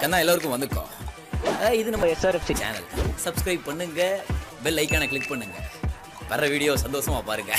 கண்ணா எல்லாருக்கும் வந்துக்கோ. இது நம்ம SRFC சேனல். சப்ஸ்கிரைப் பண்ணுங்க, பெல் ஐக்கானை கிளிக் பண்ணுங்க. வர வீடியோ சந்தோஷமா பாருங்க.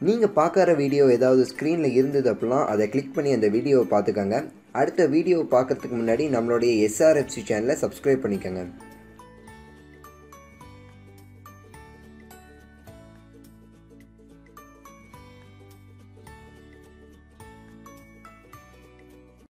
நீங்கள் பார்க்குற வீடியோ ஏதாவது ஸ்க்ரீனில் இருந்தது அப்படின்னா அதை கிளிக் பண்ணி அந்த வீடியோவை பார்த்துக்கோங்க. அடுத்த வீடியோவை பார்க்குறதுக்கு முன்னாடி நம்மளுடைய SRFC சேனலை சப்ஸ்கிரைப் பண்ணிக்கோங்க.